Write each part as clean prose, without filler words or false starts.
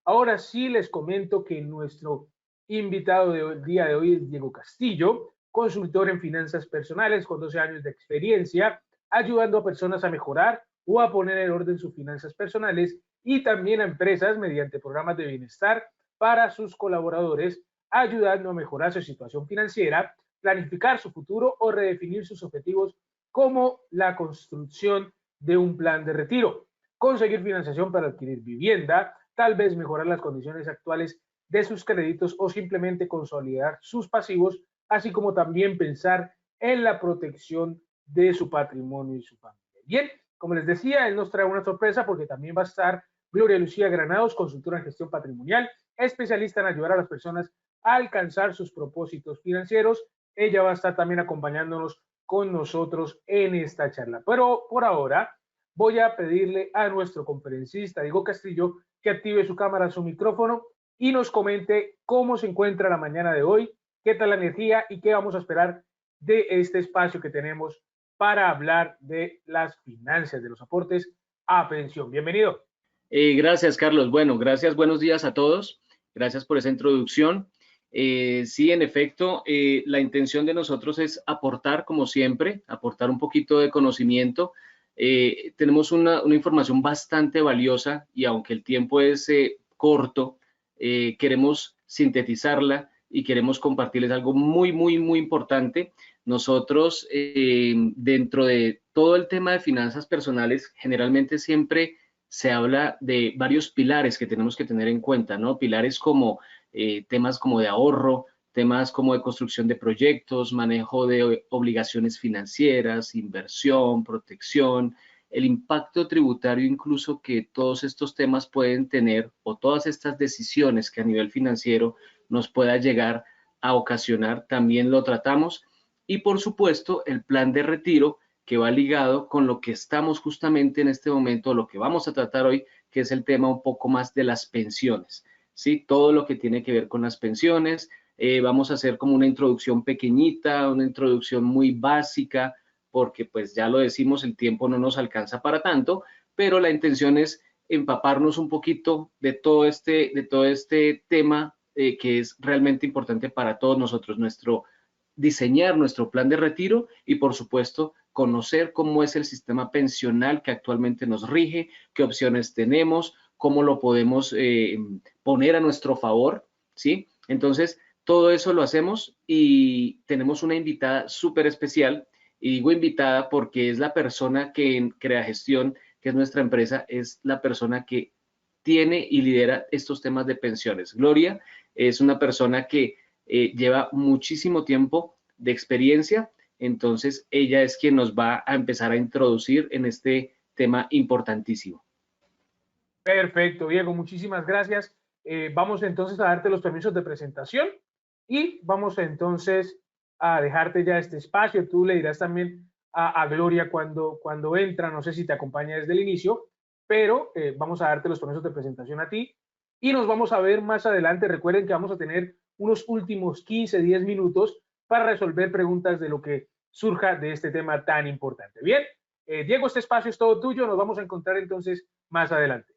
Ahora sí les comento que nuestro invitado del día de hoy es Diego Castillo, consultor en finanzas personales con 12 años de experiencia, ayudando a personas a mejorar o a poner en orden sus finanzas personales y también a empresas mediante programas de bienestar para sus colaboradores, ayudando a mejorar su situación financiera, planificar su futuro o redefinir sus objetivos como la construcción de un plan de retiro, conseguir financiación para adquirir vivienda, tal vez mejorar las condiciones actuales de sus créditos o simplemente consolidar sus pasivos, así como también pensar en la protección de su patrimonio y su familia. Bien, como les decía, él nos trae una sorpresa porque también va a estar Gloria Lucía Granados, consultora en gestión patrimonial, especialista en ayudar a las personas a alcanzar sus propósitos financieros. Ella va a estar también acompañándonos con nosotros en esta charla. Pero por ahora voy a pedirle a nuestro conferencista Diego Castillo que active su cámara, su micrófono y nos comente cómo se encuentra la mañana de hoy, qué tal la energía y qué vamos a esperar de este espacio que tenemos para hablar de las finanzas, de los aportes a pensión. Bienvenido. Gracias, Carlos. Bueno, gracias, buenos días a todos. Gracias por esa introducción. Sí, en efecto, la intención de nosotros es aportar, como siempre, aportar un poquito de conocimiento. Tenemos una información bastante valiosa y aunque el tiempo es corto, queremos sintetizarla y queremos compartirles algo muy importante. Nosotros, dentro de todo el tema de finanzas personales, generalmente siempre se habla de varios pilares que tenemos que tener en cuenta, ¿no? Pilares como temas como de ahorro, temas como de construcción de proyectos, manejo de obligaciones financieras, inversión, protección, el impacto tributario incluso que todos estos temas pueden tener o todas estas decisiones que a nivel financiero nos pueda llegar a ocasionar, también lo tratamos. Y por supuesto, el plan de retiro, que va ligado con lo que estamos justamente en este momento, lo que vamos a tratar hoy, que es el tema un poco más de las pensiones, ¿sí? Todo lo que tiene que ver con las pensiones. Vamos a hacer como una introducción pequeñita, una introducción muy básica, porque pues ya lo decimos, el tiempo no nos alcanza para tanto, pero la intención es empaparnos un poquito de todo este tema que es realmente importante para todos nosotros, diseñar nuestro plan de retiro y, por supuesto, conocer cómo es el sistema pensional que actualmente nos rige, qué opciones tenemos, cómo lo podemos poner a nuestro favor, ¿sí? Entonces, todo eso lo hacemos y tenemos una invitada súper especial, y digo invitada porque es la persona que en Crea Gestión, que es nuestra empresa, es la persona que tiene y lidera estos temas de pensiones. Gloria es una persona que lleva muchísimo tiempo de experiencia, entonces ella es quien nos va a empezar a introducir en este tema importantísimo. Perfecto, Diego, muchísimas gracias. Vamos entonces a darte los permisos de presentación y vamos entonces a dejarte ya este espacio. Tú le dirás también a Gloria cuando entra, no sé si te acompaña desde el inicio, pero vamos a darte los permisos de presentación a ti y nos vamos a ver más adelante. Recuerden que vamos a tener unos últimos 15, 10 minutos para resolver preguntas de lo que surja de este tema tan importante. Bien, Diego, este espacio es todo tuyo. Nos vamos a encontrar entonces más adelante.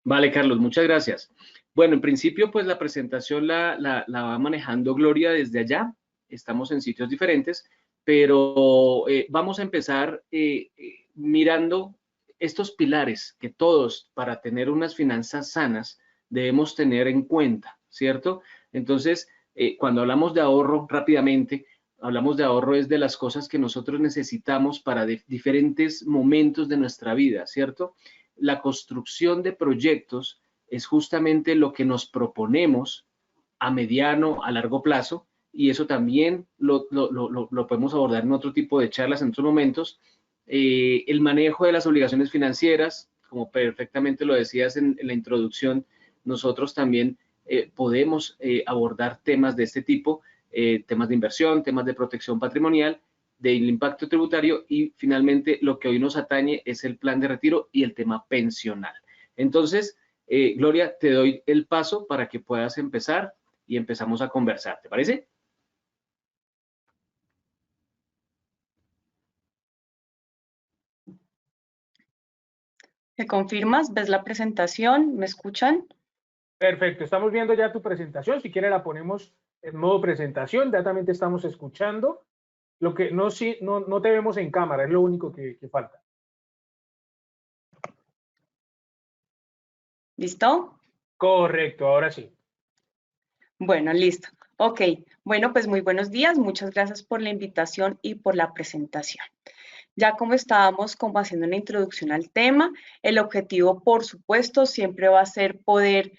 Vale, Carlos, muchas gracias. Bueno, en principio, pues la presentación la va manejando Gloria desde allá. Estamos en sitios diferentes, pero vamos a empezar mirando estos pilares que todos, para tener unas finanzas sanas, debemos tener en cuenta, ¿cierto? Entonces, cuando hablamos de ahorro, rápidamente, hablamos de ahorro es de las cosas que nosotros necesitamos para diferentes momentos de nuestra vida, ¿cierto? La construcción de proyectos es justamente lo que nos proponemos a mediano, a largo plazo, y eso también lo podemos abordar en otro tipo de charlas en otros momentos. El manejo de las obligaciones financieras, como perfectamente lo decías en la introducción, nosotros también podemos abordar temas de este tipo, temas de inversión, temas de protección patrimonial, del impacto tributario y finalmente lo que hoy nos atañe es el plan de retiro y el tema pensional. Entonces, Gloria, te doy el paso para que puedas empezar y empezamos a conversar, ¿te parece? ¿Me confirmas? ¿Ves la presentación? ¿Me escuchan? Perfecto, estamos viendo ya tu presentación. Si quiere la ponemos en modo presentación. Ya también te estamos escuchando. Lo que no, sí, no te vemos en cámara, es lo único que falta. ¿Listo? Correcto, ahora sí. Bueno, listo. Ok, bueno, pues muy buenos días. Muchas gracias por la invitación y por la presentación. Ya como estábamos como haciendo una introducción al tema, el objetivo, por supuesto, siempre va a ser poder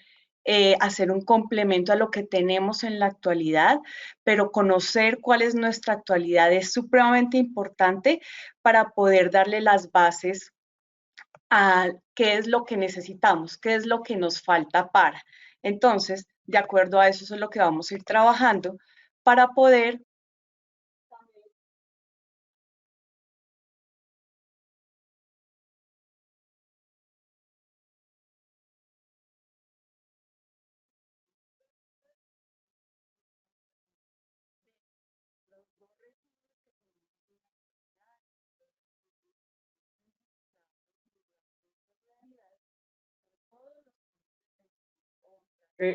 hacer un complemento a lo que tenemos en la actualidad, pero conocer cuál es nuestra actualidad es supremamente importante para poder darle las bases a qué es lo que necesitamos, qué es lo que nos falta para. Entonces, de acuerdo a eso es lo que vamos a ir trabajando para poder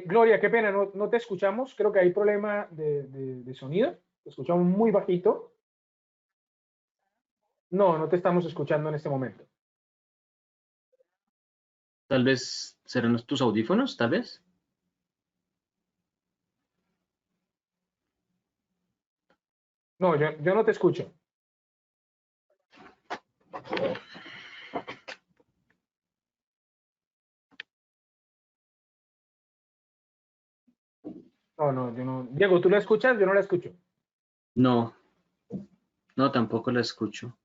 Gloria, qué pena, no te escuchamos. Creo que hay problema de sonido. Te escuchamos muy bajito. No te estamos escuchando en este momento. Tal vez serán tus audífonos, tal vez. No, yo no te escucho. No, yo no. Diego, ¿tú la escuchas? Yo no la escucho. No, no, tampoco la escucho.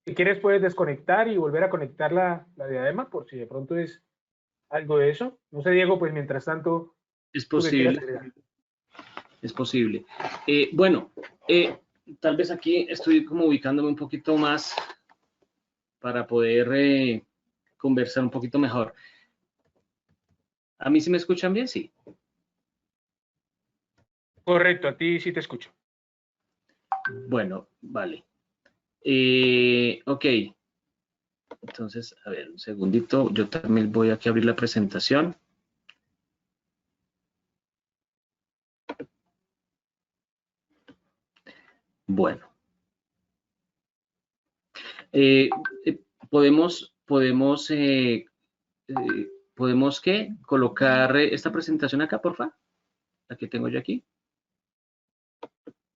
Si quieres, puedes desconectar y volver a conectar la diadema por si de pronto es algo de eso. No sé, Diego, pues mientras tanto, Es tú qué quieras posible, agregar. es posible. Bueno, tal vez aquí estoy como ubicándome un poquito más para poder conversar un poquito mejor. ¿A mí sí me escuchan bien? Sí. Correcto, a ti sí te escucho. Bueno, vale. Ok. Entonces, a ver, un segundito. Yo también voy aquí a abrir la presentación. Bueno. ¿Podemos qué? Colocar esta presentación acá, porfa. La que tengo yo aquí.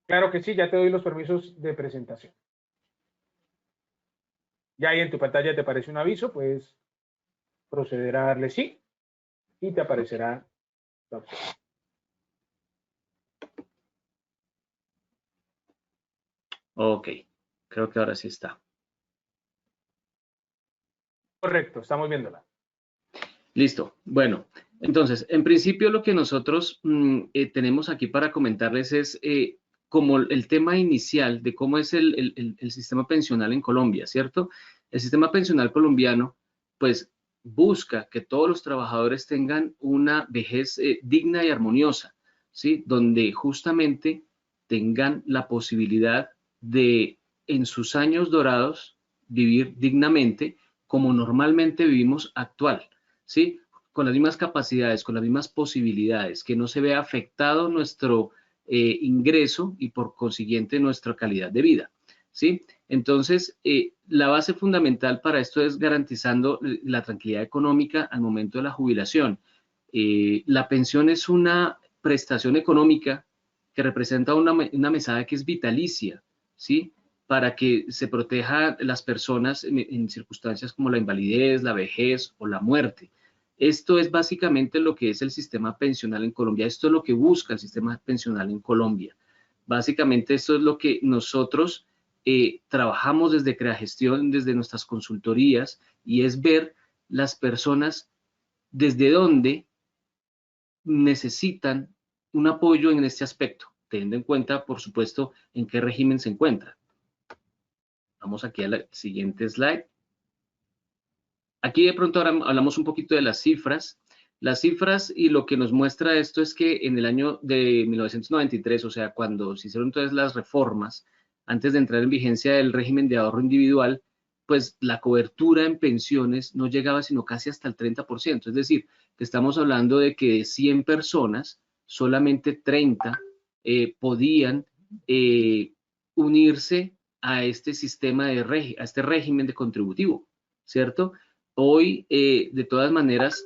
Claro que sí, ya te doy los permisos de presentación. Ya ahí en tu pantalla te aparece un aviso, puedes proceder a darle sí y te aparecerá la opción. Ok, creo que ahora sí está. Correcto, estamos viéndola. Listo. Bueno, entonces, en principio lo que nosotros tenemos aquí para comentarles es como el tema inicial de cómo es el sistema pensional en Colombia, ¿cierto? El sistema pensional colombiano, pues, busca que todos los trabajadores tengan una vejez digna y armoniosa, ¿sí? Donde justamente tengan la posibilidad de, en sus años dorados, vivir dignamente como normalmente vivimos actual. ¿Sí? Con las mismas capacidades, con las mismas posibilidades, que no se vea afectado nuestro ingreso y por consiguiente nuestra calidad de vida. ¿Sí? Entonces, la base fundamental para esto es garantizando la tranquilidad económica al momento de la jubilación. La pensión es una prestación económica que representa una mesada que es vitalicia, ¿sí? Para que se proteja las personas en circunstancias como la invalidez, la vejez o la muerte. Esto es básicamente lo que es el sistema pensional en Colombia. Esto es lo que busca el sistema pensional en Colombia. Básicamente esto es lo que nosotros trabajamos desde Creagestión, desde nuestras consultorías, y es ver las personas desde dónde necesitan un apoyo en este aspecto, teniendo en cuenta, por supuesto, en qué régimen se encuentra. Vamos aquí a la siguiente slide. Aquí de pronto ahora hablamos un poquito de las cifras. Las cifras y lo que nos muestra esto es que en el año de 1993, o sea, cuando se hicieron todas las reformas, antes de entrar en vigencia del régimen de ahorro individual, pues la cobertura en pensiones no llegaba sino casi hasta el 30%. Es decir, que estamos hablando de que de 100 personas, solamente 30 podían unirse a este sistema a este régimen de contributivo, ¿cierto? Hoy, de todas maneras,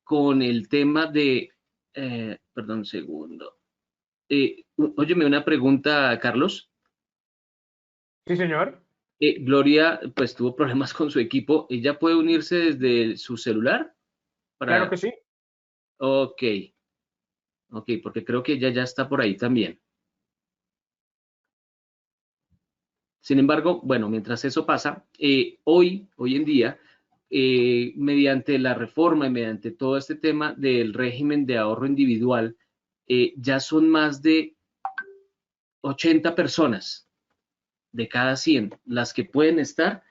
con el tema de, perdón un segundo, óyeme una pregunta, Carlos. Sí, señor. Gloria, pues tuvo problemas con su equipo. ¿Ella puede unirse desde su celular? Claro que sí. Ok, ok, porque creo que ella ya está por ahí también. Sin embargo, bueno, mientras eso pasa, hoy en día, mediante la reforma y mediante todo este tema del régimen de ahorro individual, ya son más de 80 personas de cada 100 las que pueden estar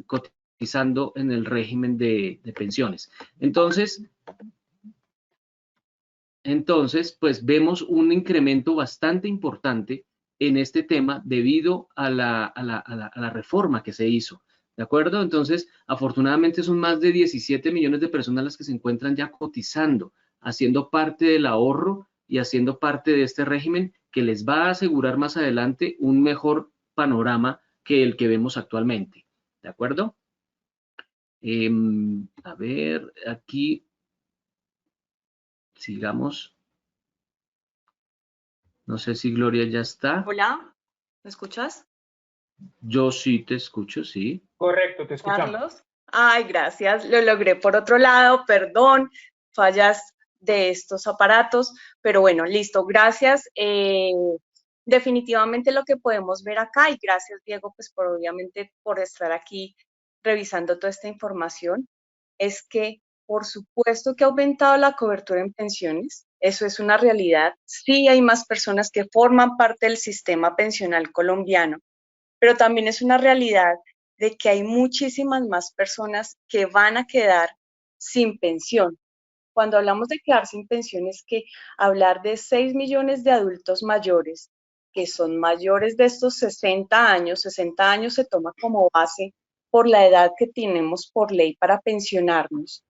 cotizando en el régimen de pensiones. Entonces, pues vemos un incremento bastante importante en este tema debido a la reforma que se hizo. ¿De acuerdo? Entonces, afortunadamente son más de 17 millones de personas las que se encuentran ya cotizando, haciendo parte del ahorro y haciendo parte de este régimen que les va a asegurar más adelante un mejor panorama que el que vemos actualmente. ¿De acuerdo? A ver, aquí sigamos. No sé si Gloria ya está. Hola, ¿me escuchas? Yo sí te escucho, sí. Correcto, te escuchamos. Carlos. Ay, gracias, lo logré por otro lado, perdón, fallas de estos aparatos, pero bueno, listo, gracias. Definitivamente lo que podemos ver acá, y gracias Diego, pues por obviamente por estar aquí revisando toda esta información, es que por supuesto que ha aumentado la cobertura en pensiones, eso es una realidad. Sí hay más personas que forman parte del sistema pensional colombiano, pero también es una realidad de que hay muchísimas más personas que van a quedar sin pensión. Cuando hablamos de quedar sin pensión es que hablar de 6 millones de adultos mayores que son mayores de estos 60 años se toma como base por la edad que tenemos por ley para pensionarnos.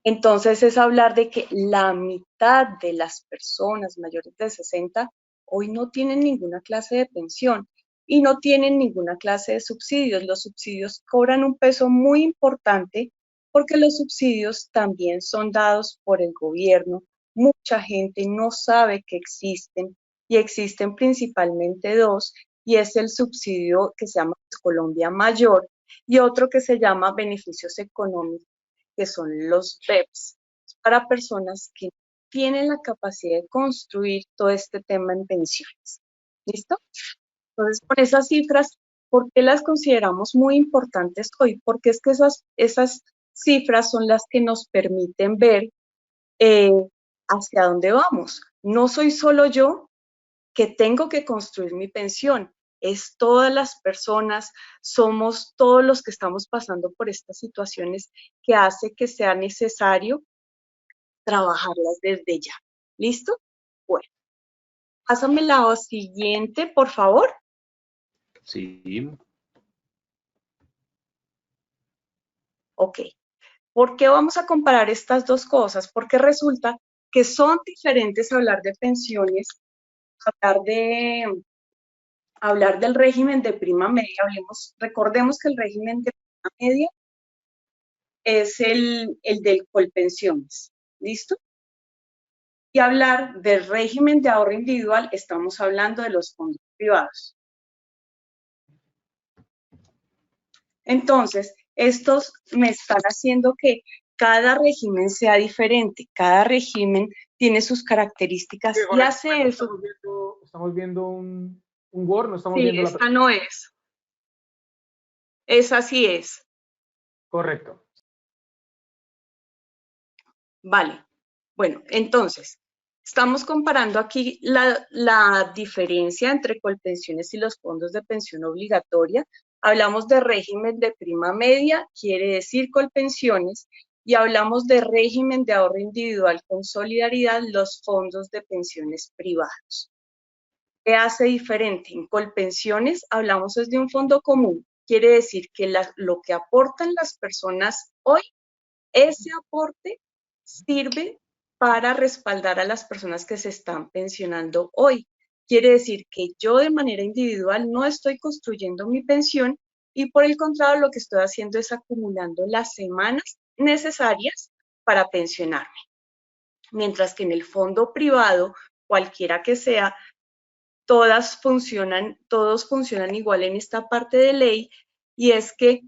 Entonces es hablar de que la mitad de las personas mayores de 60 hoy no tienen ninguna clase de pensión y no tienen ninguna clase de subsidios. Los subsidios cobran un peso muy importante porque los subsidios también son dados por el gobierno. Mucha gente no sabe que existen y existen principalmente dos, y es el subsidio que se llama Colombia Mayor y otro que se llama beneficios económicos, que son los BEPS, para personas que tienen la capacidad de construir todo este tema en pensiones. ¿Listo? Entonces, con esas cifras, ¿por qué las consideramos muy importantes hoy? Porque es que esas cifras son las que nos permiten ver hacia dónde vamos. No soy solo yo que tengo que construir mi pensión, es todas las personas, somos todos los que estamos pasando por estas situaciones que hace que sea necesario trabajarlas desde ya. ¿Listo? Bueno, pásame la siguiente, por favor. Sí. Ok. ¿Por qué vamos a comparar estas dos cosas? Porque resulta que son diferentes hablar de pensiones, hablar del régimen de prima media. Recordemos que el régimen de prima media es el del Colpensiones. ¿Listo? Y hablar del régimen de ahorro individual, estamos hablando de los fondos privados. Entonces, estos me están haciendo que cada régimen sea diferente, cada régimen tiene sus características y hace eso. Estamos viendo un Word, no estamos sí, viendo la esta no es. Esa sí es. Correcto. Vale. Bueno, entonces, estamos comparando aquí la diferencia entre Colpensiones y los fondos de pensión obligatoria. Hablamos de régimen de prima media, quiere decir Colpensiones, y hablamos de régimen de ahorro individual con solidaridad, los fondos de pensiones privados. ¿Qué hace diferente? En Colpensiones hablamos de un fondo común, quiere decir que lo que aportan las personas hoy, ese aporte sirve para respaldar a las personas que se están pensionando hoy. Quiere decir que yo de manera individual no estoy construyendo mi pensión y por el contrario lo que estoy haciendo es acumulando las semanas necesarias para pensionarme. Mientras que en el fondo privado, cualquiera que sea, todos funcionan igual en esta parte de ley, y es que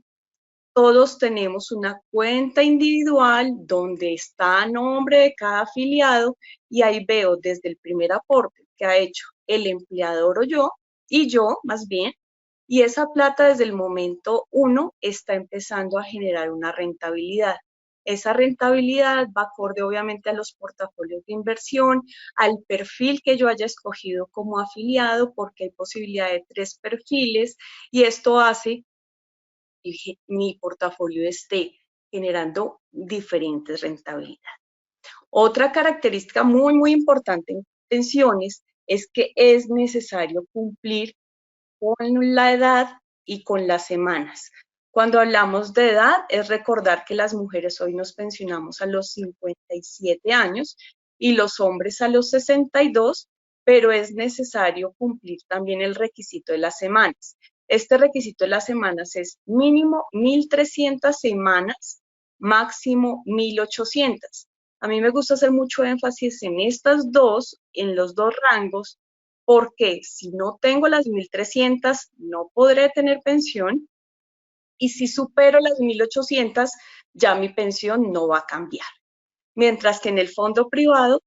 todos tenemos una cuenta individual donde está a nombre de cada afiliado y ahí veo desde el primer aporte que ha hecho el empleador o yo, y yo más bien, y esa plata desde el momento 1 está empezando a generar una rentabilidad. Esa rentabilidad va acorde obviamente a los portafolios de inversión, al perfil que yo haya escogido como afiliado, porque hay posibilidad de 3 perfiles, y esto hace que mi portafolio esté generando diferentes rentabilidades. Otra característica muy importante en pensiones es que es necesario cumplir con la edad y con las semanas. Cuando hablamos de edad, es recordar que las mujeres hoy nos pensionamos a los 57 años y los hombres a los 62, pero es necesario cumplir también el requisito de las semanas. Este requisito de las semanas es mínimo 1.300 semanas, máximo 1.800. A mí me gusta hacer mucho énfasis en en los dos rangos, porque si no tengo las 1.300, no podré tener pensión, y si supero las 1.800, ya mi pensión no va a cambiar. Mientras que en el fondo privado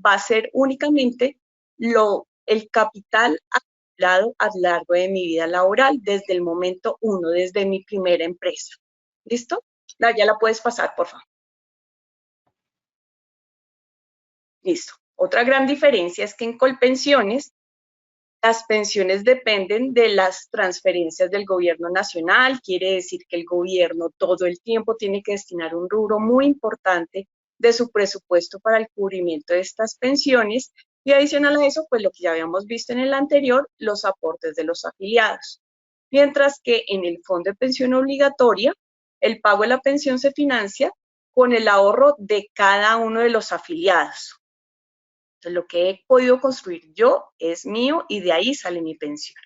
va a ser únicamente el capital acumulado a lo largo de mi vida laboral, desde el momento 1, desde mi primera empresa. ¿Listo? Ya la puedes pasar, por favor. Listo. Otra gran diferencia es que en Colpensiones las pensiones dependen de las transferencias del gobierno nacional. Quiere decir que el gobierno todo el tiempo tiene que destinar un rubro muy importante de su presupuesto para el cubrimiento de estas pensiones, y adicional a eso, pues lo que ya habíamos visto en el anterior, los aportes de los afiliados. Mientras que en el fondo de pensión obligatoria, el pago de la pensión se financia con el ahorro de cada uno de los afiliados. Entonces, lo que he podido construir yo es mío y de ahí sale mi pensión.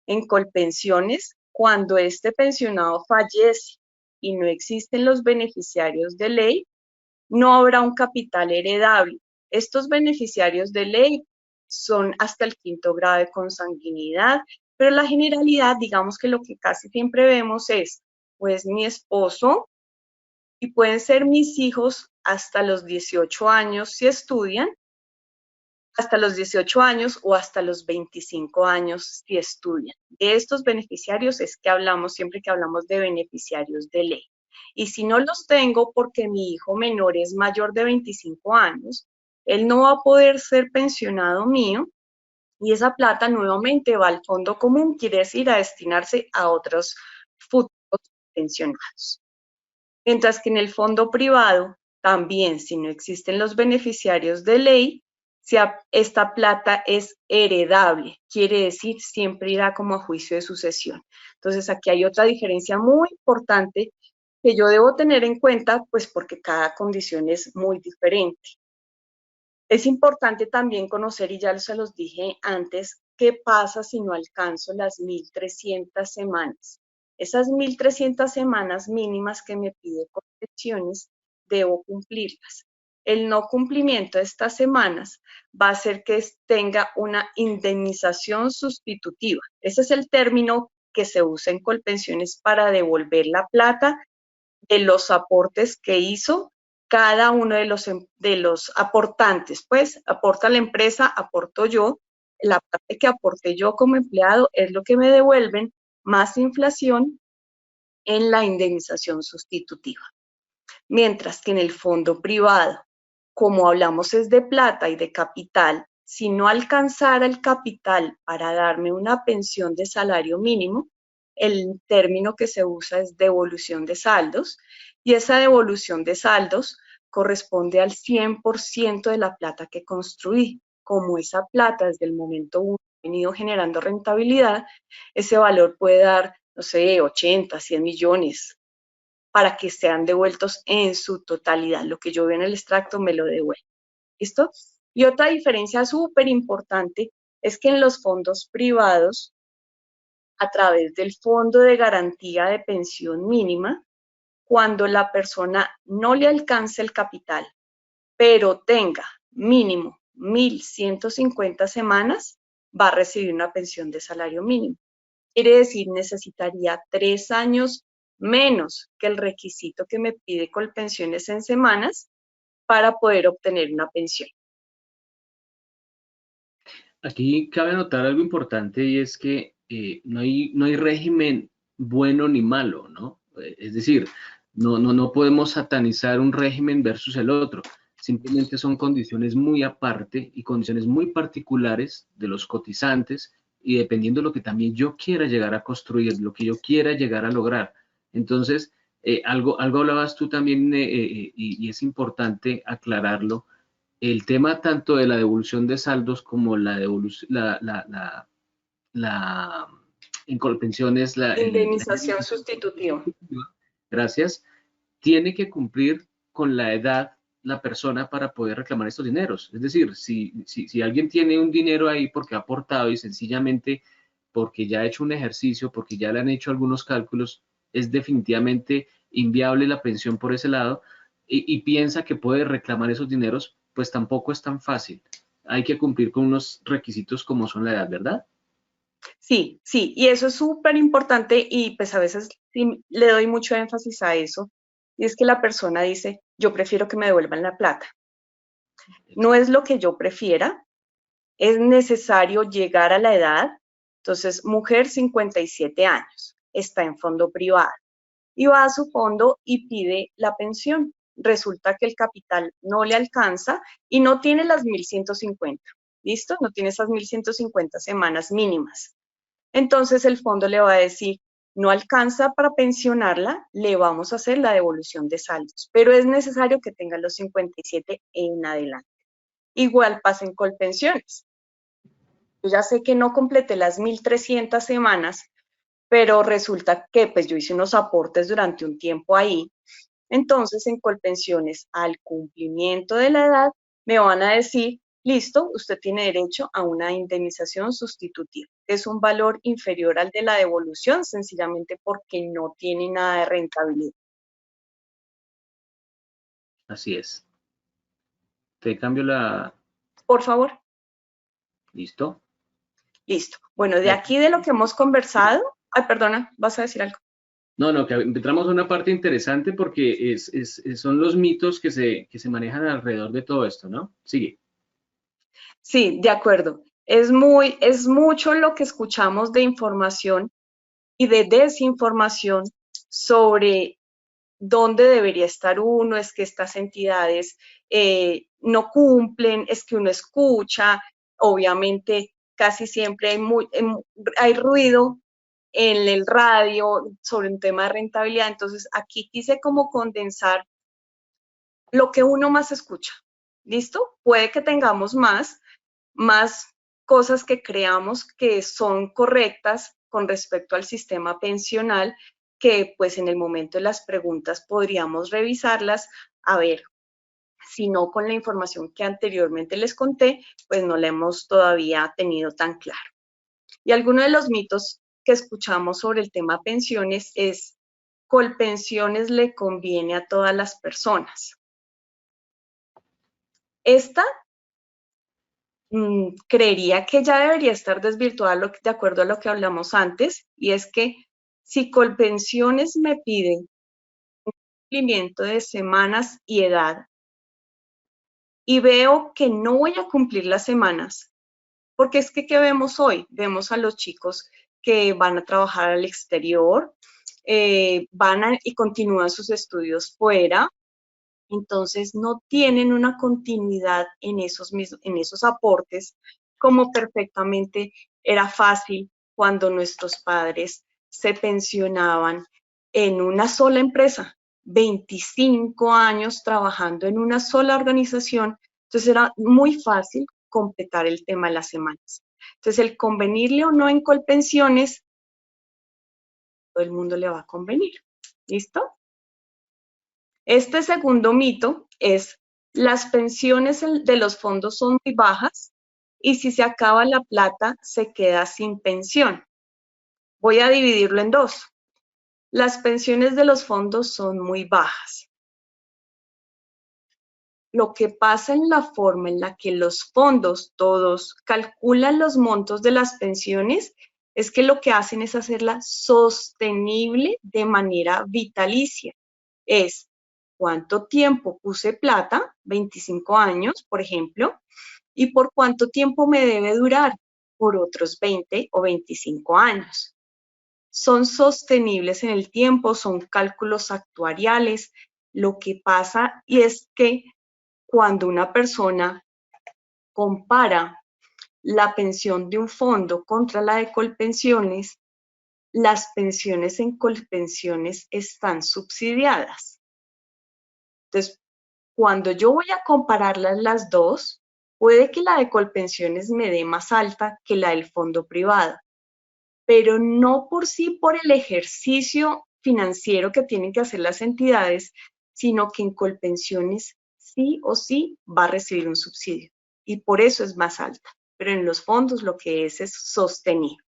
En Colpensiones, cuando este pensionado fallece y no existen los beneficiarios de ley, no habrá un capital heredable. Estos beneficiarios de ley son hasta el 5º grado de consanguinidad, pero la generalidad, digamos que lo que casi siempre vemos es, pues, mi esposo, y pueden ser mis hijos hasta los 18 años si estudian, hasta los 18 años o hasta los 25 años si estudian. De estos beneficiarios es que hablamos siempre que hablamos de beneficiarios de ley. Y si no los tengo porque mi hijo menor es mayor de 25 años, él no va a poder ser pensionado mío, y esa plata nuevamente va al fondo común, quiere decir a destinarse a otros futuros pensionados. Mientras que en el fondo privado, también si no existen los beneficiarios de ley, esta plata es heredable, quiere decir siempre irá como a juicio de sucesión. Entonces aquí hay otra diferencia muy importante que yo debo tener en cuenta, pues porque cada condición es muy diferente. Es importante también conocer, y ya se los dije antes, qué pasa si no alcanzo las 1.300 semanas. Esas 1.300 semanas mínimas que me pide Colpensiones, debo cumplirlas. El no cumplimiento de estas semanas va a hacer que tenga una indemnización sustitutiva. Ese es el término que se usa en Colpensiones para devolver la plata de los aportes que hizo cada uno de los aportantes. Pues aporta la empresa, aporto yo, la parte que aporté yo como empleado es lo que me devuelven, más inflación en la indemnización sustitutiva. Mientras que en el fondo privado, como hablamos es de plata y de capital, si no alcanzara el capital para darme una pensión de salario mínimo, el término que se usa es devolución de saldos, y esa devolución de saldos corresponde al 100% de la plata que construí. Como esa plata desde el momento 1 ha venido generando rentabilidad, ese valor puede dar no sé, 80, 100 millones, para que sean devueltos en su totalidad. Lo que yo veo en el extracto me lo devuelve. ¿Listo? Y otra diferencia súper importante es que en los fondos privados, a través del Fondo de Garantía de Pensión Mínima, cuando la persona no le alcance el capital, pero tenga mínimo 1.150 semanas, va a recibir una pensión de salario mínimo. Quiere decir, necesitaría 3 años menos que el requisito que me pide Colpensiones en semanas para poder obtener una pensión. Aquí cabe notar algo importante y es que no hay régimen bueno ni malo, ¿no? Es decir, no podemos satanizar un régimen versus el otro. Simplemente son condiciones muy aparte y condiciones muy particulares de los cotizantes y dependiendo de lo que también yo quiera llegar a construir, lo que yo quiera llegar a lograr. Entonces, algo hablabas tú también y es importante aclararlo. El tema tanto de la devolución de saldos como la devolución, en Colpensiones, Indemnización sustitutiva. Gracias, tiene que cumplir con la edad la persona para poder reclamar estos dineros. Es decir, si alguien tiene un dinero ahí porque ha aportado y sencillamente porque ya ha hecho un ejercicio, porque ya le han hecho algunos cálculos, es definitivamente inviable la pensión por ese lado y piensa que puede reclamar esos dineros, pues tampoco es tan fácil. Hay que cumplir con unos requisitos como son la edad, ¿verdad? Sí, sí, y eso es súper importante y pues a veces sí le doy mucho énfasis a eso, y es que la persona dice, yo prefiero que me devuelvan la plata. No es lo que yo prefiera, es necesario llegar a la edad. Entonces, mujer 57 años, está en fondo privado y va a su fondo y pide la pensión. Resulta que el capital no le alcanza y no tiene las 1.150, ¿listo? No tiene esas 1.150 semanas mínimas. Entonces el fondo le va a decir, no alcanza para pensionarla, le vamos a hacer la devolución de saldos, pero es necesario que tenga los 57 en adelante. Igual pasa en Colpensiones. Yo ya sé que no completé las 1.300 semanas, pero resulta que pues yo hice unos aportes durante un tiempo ahí. Entonces en Colpensiones, al cumplimiento de la edad, me van a decir, listo, usted tiene derecho a una indemnización sustitutiva. Es un valor inferior al de la devolución, sencillamente porque no tiene nada de rentabilidad. Así es. Te cambio la... Por favor. ¿Listo? Listo. Bueno, de aquí de lo que hemos conversado, ay, perdona, ¿vas a decir algo? No, que entramos a una parte interesante porque son los mitos que se manejan alrededor de todo esto, ¿no? Sigue. Sí, de acuerdo. Es mucho lo que escuchamos de información y de desinformación sobre dónde debería estar uno, es que estas entidades no cumplen, es que uno escucha, obviamente casi siempre hay ruido en el radio sobre un tema de rentabilidad, entonces aquí quise como condensar lo que uno más escucha, ¿listo? Puede que tengamos más cosas que creamos que son correctas con respecto al sistema pensional, que pues en el momento de las preguntas podríamos revisarlas, a ver, si no con la información que anteriormente les conté, pues no la hemos todavía tenido tan claro. Y alguno de los mitos que escuchamos sobre el tema pensiones es, Colpensiones le conviene a todas las personas. Esta creería que ya debería estar desvirtuada de acuerdo a lo que hablamos antes, y es que si Colpensiones me pide un cumplimiento de semanas y edad y veo que no voy a cumplir las semanas, porque es que ¿qué vemos hoy? Vemos a los chicos que van a trabajar al exterior, y continúan sus estudios fuera, entonces no tienen una continuidad en esos aportes, como perfectamente era fácil cuando nuestros padres se pensionaban en una sola empresa, 25 años trabajando en una sola organización, entonces era muy fácil completar el tema de las semanas. Entonces el convenirle o no en Colpensiones, todo el mundo le va a convenir. ¿Listo? Este segundo mito es: las pensiones de los fondos son muy bajas y si se acaba la plata se queda sin pensión. Voy a dividirlo en dos. Las pensiones de los fondos son muy bajas. Lo que pasa en la forma en la que los fondos todos calculan los montos de las pensiones es que lo que hacen es hacerla sostenible de manera vitalicia. Es cuánto tiempo puse plata, 25 años, por ejemplo, y por cuánto tiempo me debe durar, por otros 20 o 25 años. Son sostenibles en el tiempo, son cálculos actuariales. Lo que pasa y es que cuando una persona compara la pensión de un fondo contra la de Colpensiones, las pensiones en Colpensiones están subsidiadas. Entonces, cuando yo voy a compararlas las dos, puede que la de Colpensiones me dé más alta que la del fondo privado, pero no por sí por el ejercicio financiero que tienen que hacer las entidades, sino que en Colpensiones sí o sí va a recibir un subsidio y por eso es más alta, pero en los fondos lo que es sostenido.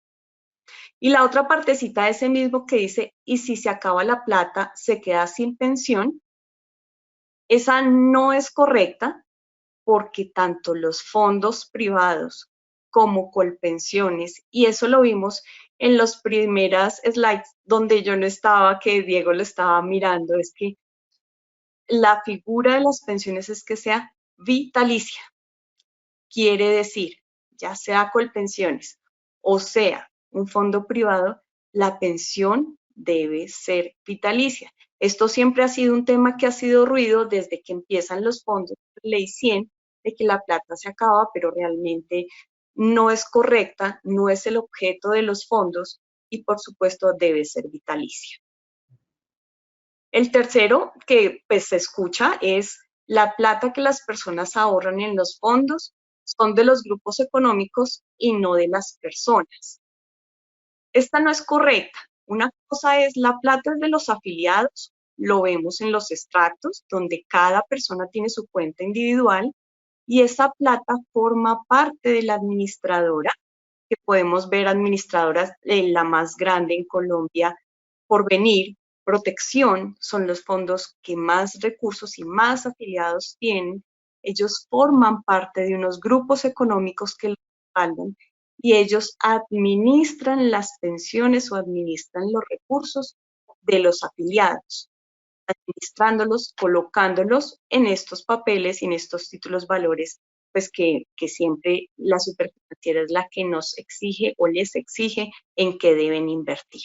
Y la otra partecita de ese mismo que dice, y si se acaba la plata, se queda sin pensión, esa no es correcta porque tanto los fondos privados como Colpensiones, y eso lo vimos en las primeras slides donde yo no estaba, que Diego lo estaba mirando, es que la figura de las pensiones es que sea vitalicia. Quiere decir, ya sea Colpensiones o sea un fondo privado, la pensión debe ser vitalicia. Esto siempre ha sido un tema que ha sido ruido desde que empiezan los fondos, ley 100, de que la plata se acaba, pero realmente no es correcta, no es el objeto de los fondos y por supuesto debe ser vitalicia. El tercero que pues se escucha es la plata que las personas ahorran en los fondos son de los grupos económicos y no de las personas. Esta no es correcta. Una cosa es la plata es de los afiliados, lo vemos en los extractos, donde cada persona tiene su cuenta individual y esa plata forma parte de la administradora, que podemos ver administradoras, la más grande en Colombia, Porvenir, Protección, son los fondos que más recursos y más afiliados tienen. Ellos forman parte de unos grupos económicos que los respaldan y ellos administran las pensiones o administran los recursos de los afiliados, administrándolos, colocándolos en estos papeles y en estos títulos valores, pues que siempre la superfinanciera es la que nos exige o les exige en qué deben invertir.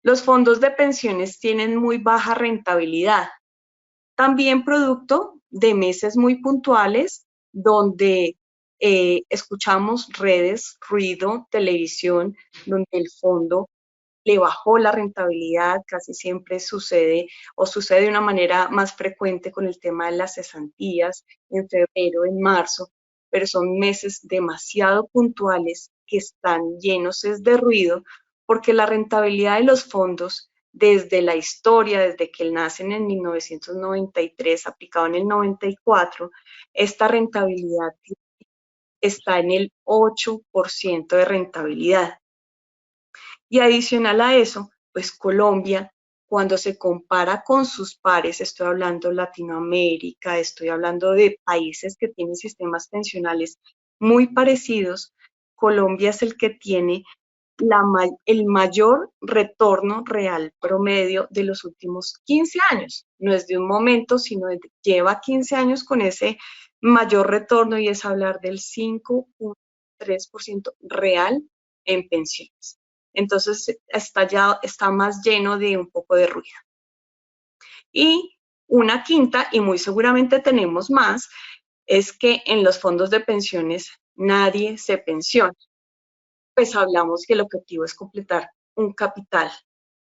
Los fondos de pensiones tienen muy baja rentabilidad, también producto de meses muy puntuales donde escuchamos redes, ruido, televisión, donde el fondo le bajó la rentabilidad, casi siempre sucede o sucede de una manera más frecuente con el tema de las cesantías en febrero, en marzo, pero son meses demasiado puntuales que están llenos de ruido porque la rentabilidad de los fondos desde la historia, desde que nacen en 1993, aplicado en el 94, esta rentabilidad está en el 8% de rentabilidad. Y adicional a eso, pues Colombia, cuando se compara con sus pares, estoy hablando de Latinoamérica, estoy hablando de países que tienen sistemas pensionales muy parecidos, Colombia es el que tiene el mayor retorno real promedio de los últimos 15 años. No es de un momento, sino lleva 15 años con ese mayor retorno y es hablar del 5.3% real en pensiones. Entonces está más lleno de un poco de ruido. Y una quinta, y muy seguramente tenemos más, es que en los fondos de pensiones nadie se pensiona. Pues hablamos que el objetivo es completar un capital.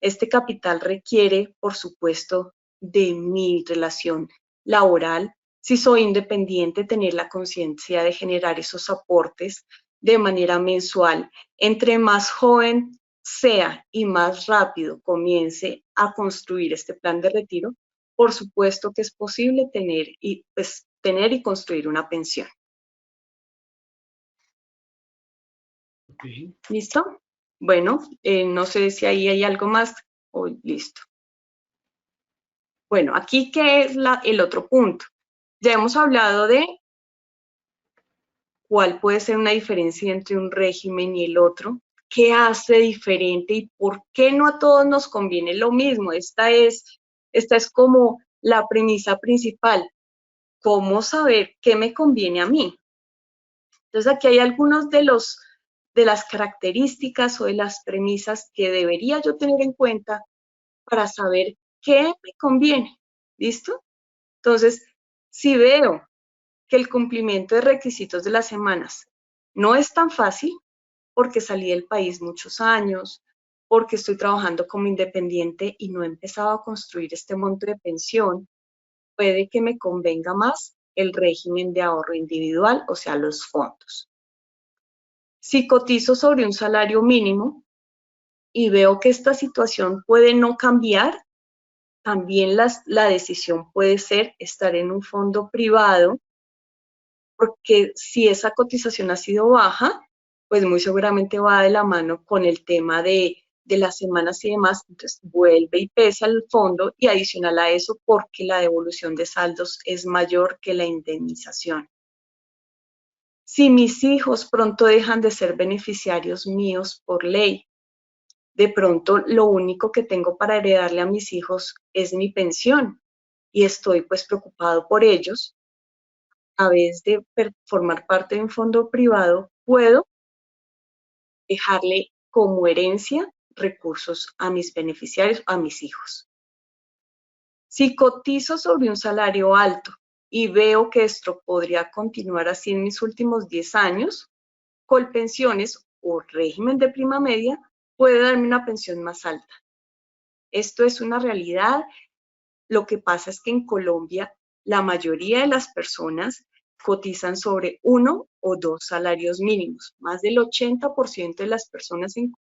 Este capital requiere, por supuesto, de mi relación laboral. Si soy independiente, tener la conciencia de generar esos aportes de manera mensual. Entre más joven sea y más rápido comience a construir este plan de retiro, por supuesto que es posible tener y construir una pensión. Okay. ¿Listo? Bueno, no sé si ahí hay algo más. Listo. Bueno, aquí ¿qué es el otro punto? Ya hemos hablado de cuál puede ser una diferencia entre un régimen y el otro, qué hace diferente y por qué no a todos nos conviene lo mismo. Esta es como la premisa principal. ¿Cómo saber qué me conviene a mí? Entonces aquí hay algunos de las características o de las premisas que debería yo tener en cuenta para saber qué me conviene. ¿Listo? Entonces, si veo que el cumplimiento de requisitos de las semanas no es tan fácil, porque salí del país muchos años, porque estoy trabajando como independiente y no he empezado a construir este monto de pensión, puede que me convenga más el régimen de ahorro individual, o sea, los fondos. Si cotizo sobre un salario mínimo y veo que esta situación puede no cambiar, también la decisión puede ser estar en un fondo privado, porque si esa cotización ha sido baja, pues muy seguramente va de la mano con el tema de las semanas y demás, entonces vuelve y pesa el fondo y adicional a eso porque la devolución de saldos es mayor que la indemnización. Si mis hijos pronto dejan de ser beneficiarios míos por ley, de pronto lo único que tengo para heredarle a mis hijos es mi pensión y estoy pues preocupado por ellos, a vez de formar parte de un fondo privado, puedo dejarle como herencia recursos a mis beneficiarios, a mis hijos. Si cotizo sobre un salario alto y veo que esto podría continuar así en mis últimos 10 años, Colpensiones o régimen de prima media puede darme una pensión más alta. Esto es una realidad. Lo que pasa es que en Colombia la mayoría de las personas cotizan sobre 1 o 2 salarios mínimos. Más del 80% de las personas en Colombia,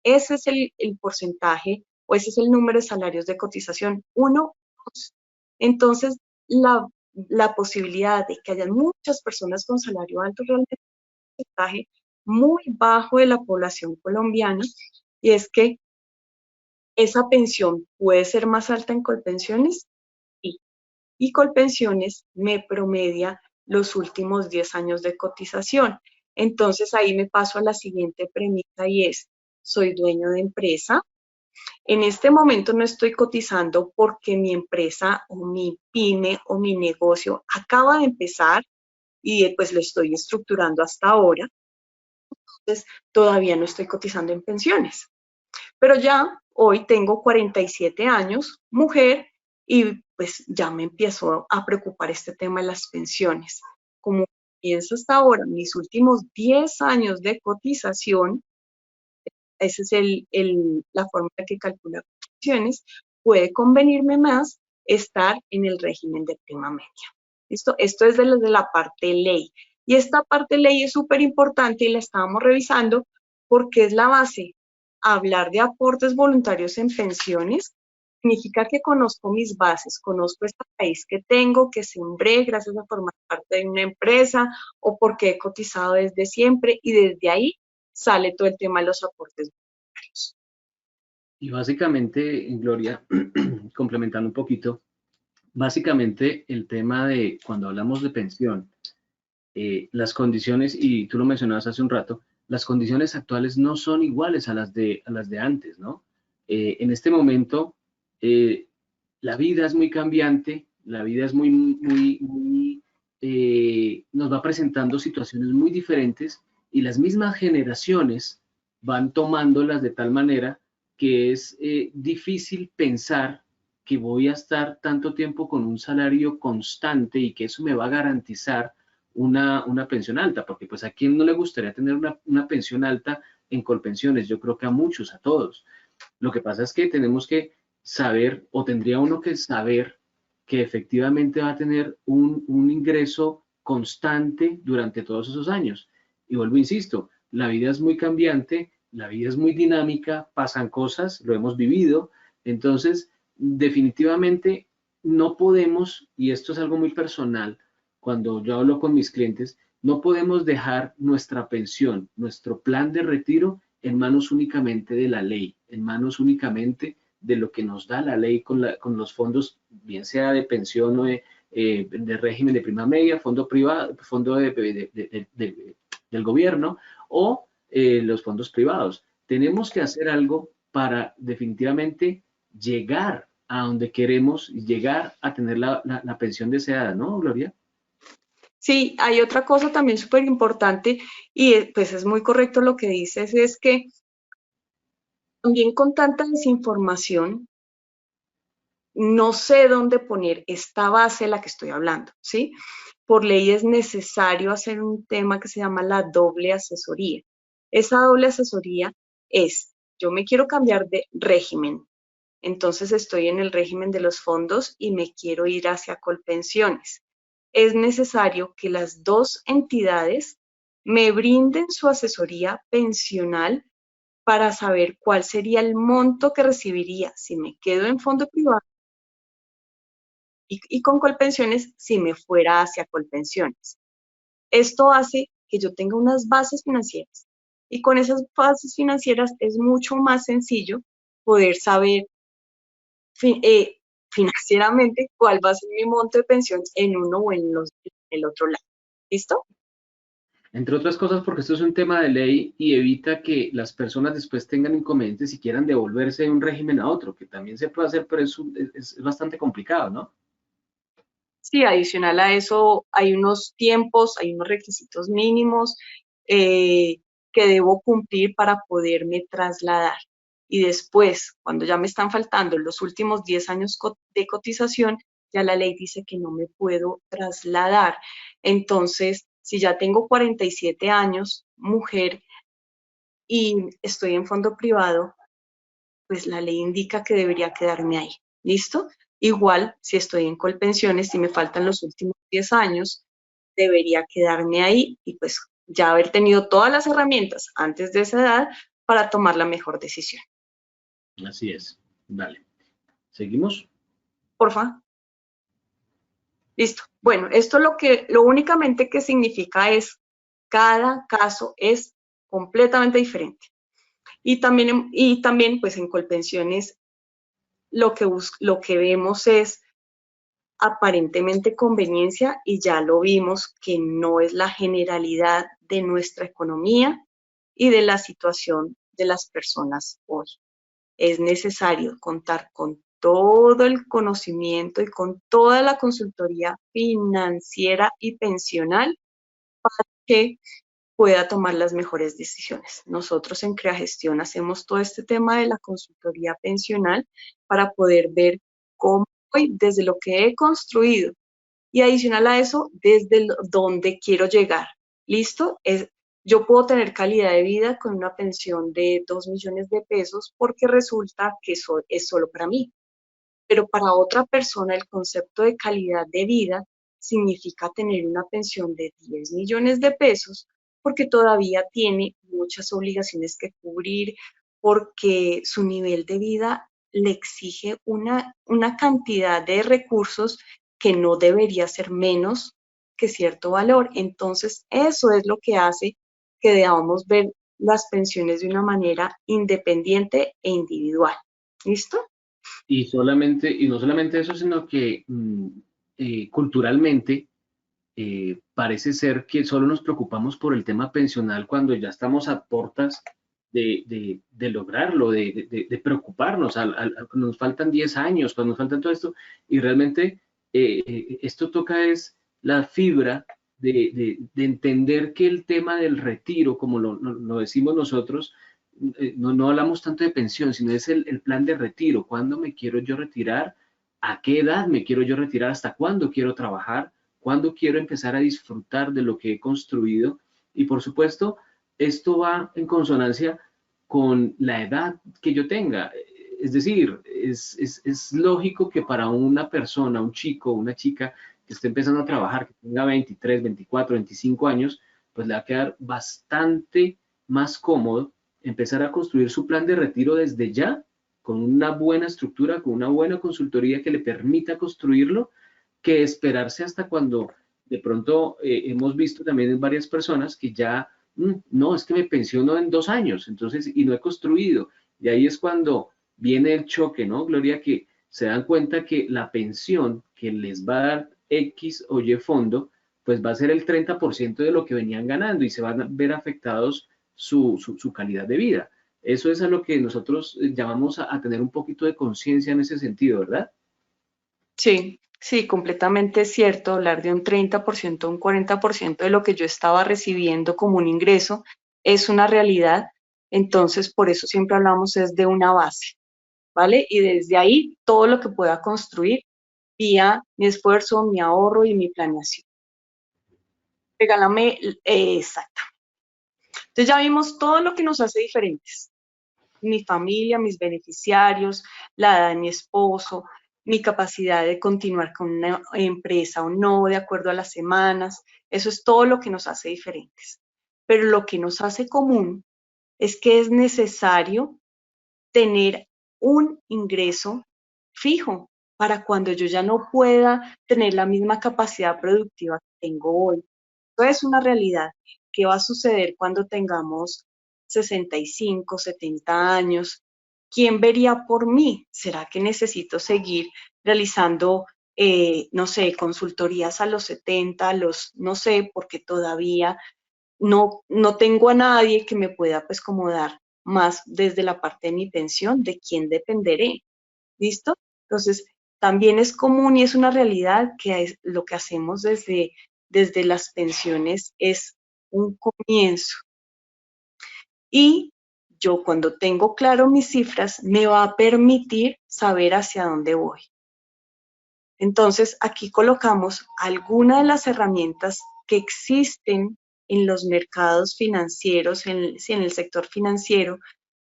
ese es el porcentaje o ese es el número de salarios de cotización, 1 o 2. Entonces, la posibilidad de que haya muchas personas con salario alto realmente es un porcentaje muy bajo de la población colombiana, y es que esa pensión puede ser más alta en Colpensiones, y Colpensiones me promedia los últimos 10 años de cotización. Entonces ahí me paso a la siguiente premisa y es, soy dueño de empresa. En este momento no estoy cotizando porque mi empresa o mi pyme o mi negocio acaba de empezar y pues lo estoy estructurando hasta ahora. Entonces todavía no estoy cotizando en pensiones. Pero ya hoy tengo 47 años, mujer, y pues ya me empiezo a preocupar este tema de las pensiones. Como pienso hasta ahora, mis últimos 10 años de cotización, esa es la forma en que calcula pensiones, puede convenirme más estar en el régimen de prima media. ¿Listo? Esto es de la parte ley. Y esta parte ley es súper importante y la estábamos revisando porque es la base. Hablar de aportes voluntarios en pensiones significa que conozco mis bases, conozco este país que tengo, que sembré gracias a formar parte de una empresa o porque he cotizado desde siempre, y desde ahí sale todo el tema de los aportes voluntarios. Y básicamente, Gloria, complementando un poquito, básicamente el tema de cuando hablamos de pensión, las condiciones, y tú lo mencionabas hace un rato, las condiciones actuales no son iguales a las de antes, ¿no? En este momento, la vida es muy cambiante, la vida es nos va presentando situaciones muy diferentes y las mismas generaciones van tomándolas de tal manera que es difícil pensar que voy a estar tanto tiempo con un salario constante y que eso me va a garantizar una pensión alta, porque pues a quién no le gustaría tener una pensión alta en Colpensiones. Yo creo que a muchos, a todos. Lo que pasa es que tenemos que saber, o tendría uno que saber, que efectivamente va a tener un ingreso constante durante todos esos años. Y vuelvo, insisto, la vida es muy cambiante la vida es muy dinámica, pasan cosas, lo hemos vivido, entonces definitivamente no podemos, y esto es algo muy personal, cuando yo hablo con mis clientes, no podemos dejar nuestra pensión, nuestro plan de retiro en manos únicamente de la ley, en manos únicamente de lo que nos da la ley con los fondos, bien sea de pensión o de régimen de prima media, fondo privado, fondo del gobierno o los fondos privados. Tenemos que hacer algo para definitivamente llegar a donde queremos y llegar a tener la pensión deseada, ¿no, Gloria? Sí, hay otra cosa también súper importante y pues es muy correcto lo que dices, es que también con tanta desinformación, no sé dónde poner esta base de la que estoy hablando, ¿sí? Por ley es necesario hacer un tema que se llama la doble asesoría. Esa doble asesoría es, yo me quiero cambiar de régimen, entonces estoy en el régimen de los fondos y me quiero ir hacia Colpensiones. Es necesario que las dos entidades me brinden su asesoría pensional para saber cuál sería el monto que recibiría si me quedo en fondo privado y con Colpensiones si me fuera hacia Colpensiones. Esto hace que yo tenga unas bases financieras y con esas bases financieras es mucho más sencillo poder saber financieramente cuál va a ser mi monto de pensión en uno o en el otro lado. ¿Listo? Entre otras cosas porque esto es un tema de ley y evita que las personas después tengan inconvenientes y quieran devolverse de un régimen a otro, que también se puede hacer, pero es bastante complicado, ¿no? Sí, adicional a eso hay unos tiempos, hay unos requisitos mínimos que debo cumplir para poderme trasladar. Y después, cuando ya me están faltando los últimos 10 años de cotización, ya la ley dice que no me puedo trasladar. Entonces, si ya tengo 47 años, mujer, y estoy en fondo privado, pues la ley indica que debería quedarme ahí. ¿Listo? Igual, si estoy en Colpensiones y me faltan los últimos 10 años, debería quedarme ahí y pues ya haber tenido todas las herramientas antes de esa edad para tomar la mejor decisión. Así es. Vale. ¿Seguimos? Porfa. Listo. Bueno, esto lo únicamente que significa es cada caso es completamente diferente. Y también pues en Colpensiones lo que vemos es aparentemente conveniencia y ya lo vimos que no es la generalidad de nuestra economía y de la situación de las personas hoy. Es necesario contar con todo el conocimiento y con toda la consultoría financiera y pensional para que pueda tomar las mejores decisiones. Nosotros en CreaGestión hacemos todo este tema de la consultoría pensional para poder ver cómo hoy, desde lo que he construido y adicional a eso, desde donde quiero llegar. ¿Listo? Yo puedo tener calidad de vida con una pensión de 2 millones de pesos porque resulta que eso es solo para mí. Pero para otra persona el concepto de calidad de vida significa tener una pensión de 10 millones de pesos porque todavía tiene muchas obligaciones que cubrir, porque su nivel de vida le exige una cantidad de recursos que no debería ser menos que cierto valor. Entonces, eso es lo que hace que debamos ver las pensiones de una manera independiente e individual. ¿Listo? Y no solamente eso, sino que culturalmente parece ser que solo nos preocupamos por el tema pensional cuando ya estamos a portas de lograrlo, de preocuparnos. Nos faltan 10 años, cuando nos faltan todo esto, y realmente esto toca es la fibra de entender que el tema del retiro, como lo decimos nosotros, no hablamos tanto de pensión, sino es el plan de retiro. ¿Cuándo me quiero yo retirar? ¿A qué edad me quiero yo retirar? ¿Hasta cuándo quiero trabajar? ¿Cuándo quiero empezar a disfrutar de lo que he construido? Y por supuesto, esto va en consonancia con la edad que yo tenga. Es decir, es lógico que para una persona, un chico, una chica que esté empezando a trabajar, que tenga 23, 24, 25 años, pues le va a quedar bastante más cómodo empezar a construir su plan de retiro desde ya, con una buena estructura, con una buena consultoría que le permita construirlo, que esperarse hasta cuando de pronto hemos visto también en varias personas que ya, no, es que me pensiono en 2 años, entonces, y no he construido. Y ahí es cuando viene el choque, ¿no, Gloria? Que se dan cuenta que la pensión que les va a dar X o Y fondo, pues va a ser el 30% de lo que venían ganando y se van a ver afectados su calidad de vida. Eso es a lo que nosotros llamamos a tener un poquito de conciencia en ese sentido, ¿verdad? Sí, sí, completamente cierto. Hablar de un 30%, un 40% de lo que yo estaba recibiendo como un ingreso es una realidad. Entonces, por eso siempre hablamos es de una base, ¿vale? Y desde ahí todo lo que pueda construir vía mi esfuerzo, mi ahorro y mi planeación. Regálame, exacto. Entonces ya vimos todo lo que nos hace diferentes. Mi familia, mis beneficiarios, la edad de mi esposo, mi capacidad de continuar con una empresa o no, de acuerdo a las semanas. Eso es todo lo que nos hace diferentes. Pero lo que nos hace común es que es necesario tener un ingreso fijo para cuando yo ya no pueda tener la misma capacidad productiva que tengo hoy. Esto es una realidad. ¿Qué va a suceder cuando tengamos 65, 70 años? ¿Quién vería por mí? ¿Será que necesito seguir realizando, no sé, consultorías a los 70, no sé, porque todavía no tengo a nadie que me pueda pues como dar más desde la parte de mi pensión, de quién dependeré? ¿Listo? Entonces, también es común y es una realidad que lo que hacemos desde las pensiones es un comienzo. Y yo cuando tengo claro mis cifras, me va a permitir saber hacia dónde voy. Entonces, aquí colocamos algunas de las herramientas que existen en los mercados financieros, en el sector financiero,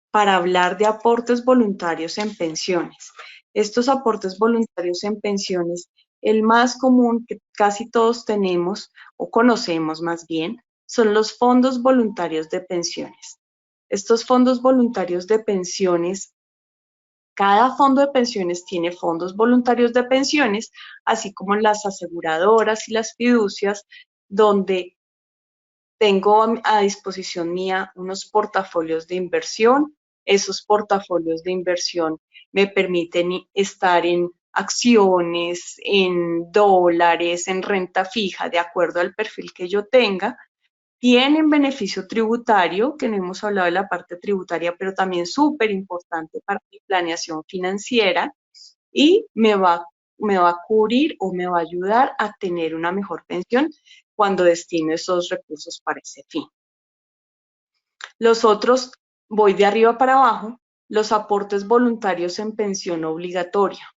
para hablar de aportes voluntarios en pensiones. Estos aportes voluntarios en pensiones, el más común que casi todos tenemos o conocemos más bien, son los fondos voluntarios de pensiones. Estos fondos voluntarios de pensiones, cada fondo de pensiones tiene fondos voluntarios de pensiones, así como las aseguradoras y las fiducias, donde tengo a disposición mía unos portafolios de inversión. Esos portafolios de inversión me permiten estar en acciones, en dólares, en renta fija, de acuerdo al perfil que yo tenga. Tienen beneficio tributario, que no hemos hablado de la parte tributaria, pero también súper importante para mi planeación financiera, y me va a cubrir o me va a ayudar a tener una mejor pensión cuando destino esos recursos para ese fin. Los otros, voy de arriba para abajo, los aportes voluntarios en pensión obligatoria.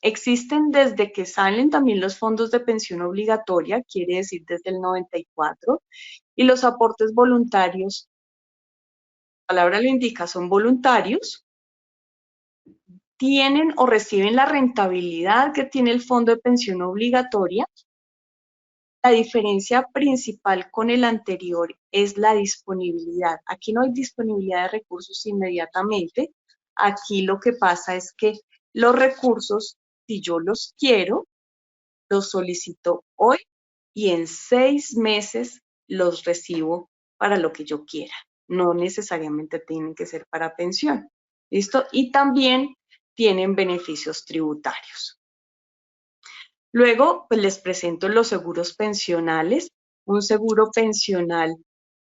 Existen desde que salen también los fondos de pensión obligatoria, quiere decir desde el 94, y los aportes voluntarios, la palabra lo indica, son voluntarios, tienen o reciben la rentabilidad que tiene el fondo de pensión obligatoria. La diferencia principal con el anterior es la disponibilidad. Aquí no hay disponibilidad de recursos inmediatamente. Aquí lo que pasa es que los recursos, si yo los quiero, los solicito hoy y en 6 meses los recibo para lo que yo quiera. No necesariamente tienen que ser para pensión. ¿Listo? Y también tienen beneficios tributarios. Luego, pues les presento los seguros pensionales. Un seguro pensional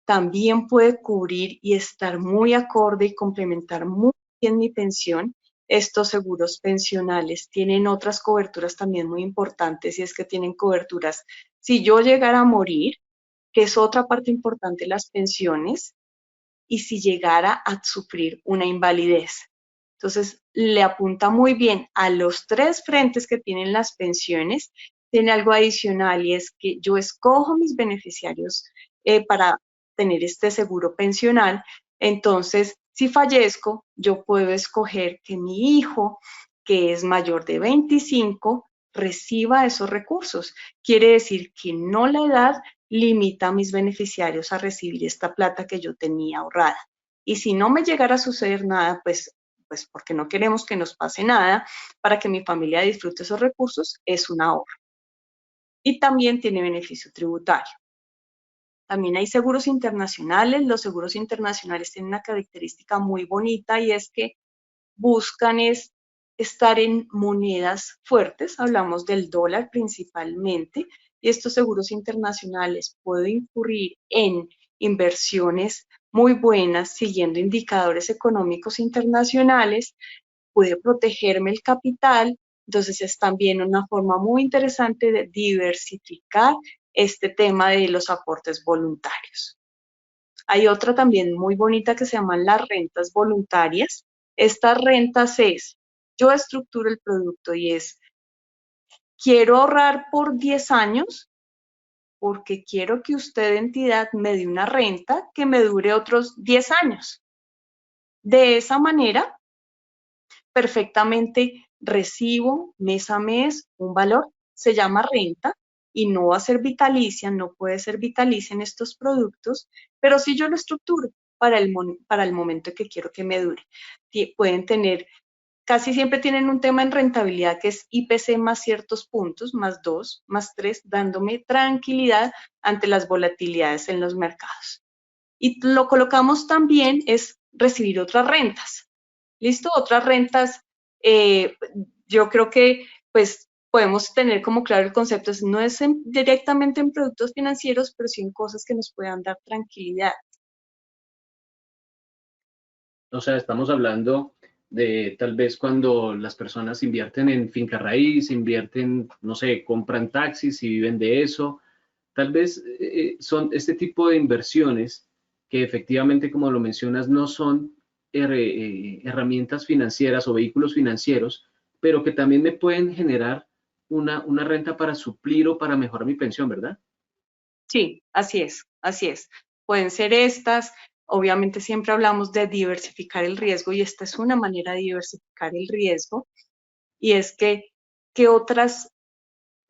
también puede cubrir y estar muy acorde y complementar muy bien mi pensión. Estos seguros pensionales tienen otras coberturas también muy importantes, y es que tienen coberturas si yo llegara a morir, que es otra parte importante de las pensiones, y si llegara a sufrir una invalidez. Entonces, le apunta muy bien a los 3 frentes que tienen las pensiones. Tiene algo adicional, y es que yo escojo mis beneficiarios para tener este seguro pensional. Entonces, si fallezco, yo puedo escoger que mi hijo, que es mayor de 25, reciba esos recursos. Quiere decir que no la edad limita a mis beneficiarios a recibir esta plata que yo tenía ahorrada. Y si no me llegara a suceder nada, pues porque no queremos que nos pase nada, para que mi familia disfrute esos recursos, es un ahorro. Y también tiene beneficio tributario. También hay seguros internacionales. Los seguros internacionales tienen una característica muy bonita y es que buscan estar en monedas fuertes. Hablamos del dólar principalmente. Y estos seguros internacionales pueden incurrir en inversiones muy buenas siguiendo indicadores económicos internacionales. Puede protegerme el capital. Entonces es también una forma muy interesante de diversificar este tema de los aportes voluntarios. Hay otra también muy bonita que se llaman las rentas voluntarias. Estas rentas yo estructuro el producto y quiero ahorrar por 10 años porque quiero que usted, entidad, me dé una renta que me dure otros 10 años. De esa manera, perfectamente recibo mes a mes un valor, se llama renta y no va a ser vitalicia, no puede ser vitalicia en estos productos, pero sí yo lo estructuro para el momento que quiero que me dure. Pueden tener, casi siempre tienen un tema en rentabilidad que es IPC más ciertos puntos, más 2, más 3, dándome tranquilidad ante las volatilidades en los mercados. Y lo colocamos también es recibir otras rentas. ¿Listo? Otras rentas, yo creo que pues podemos tener como claro el concepto, no es directamente en productos financieros, pero sí en cosas que nos puedan dar tranquilidad. O sea, estamos hablando de tal vez cuando las personas invierten en finca raíz, invierten, no sé, compran taxis y viven de eso. Tal vez son este tipo de inversiones que efectivamente, como lo mencionas, no son herramientas financieras o vehículos financieros, pero que también me pueden generar una renta para suplir o para mejorar mi pensión, ¿verdad? Sí, así es, así es. Pueden ser estas, obviamente siempre hablamos de diversificar el riesgo y esta es una manera de diversificar el riesgo y es que, ¿qué otras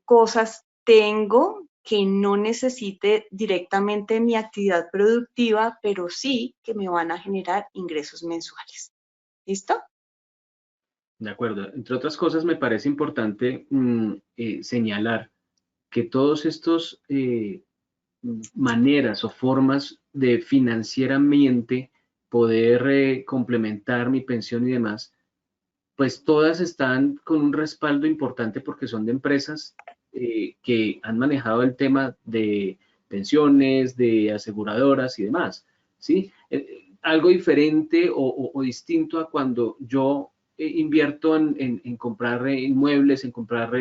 cosas tengo que no necesite directamente mi actividad productiva, pero sí que me van a generar ingresos mensuales? ¿Listo? De acuerdo. Entre otras cosas, me parece importante señalar que todos estos maneras o formas de financieramente poder complementar mi pensión y demás, pues todas están con un respaldo importante porque son de empresas que han manejado el tema de pensiones, de aseguradoras y demás, ¿sí? Algo diferente o distinto a cuando yo invierto en comprar inmuebles, en comprar,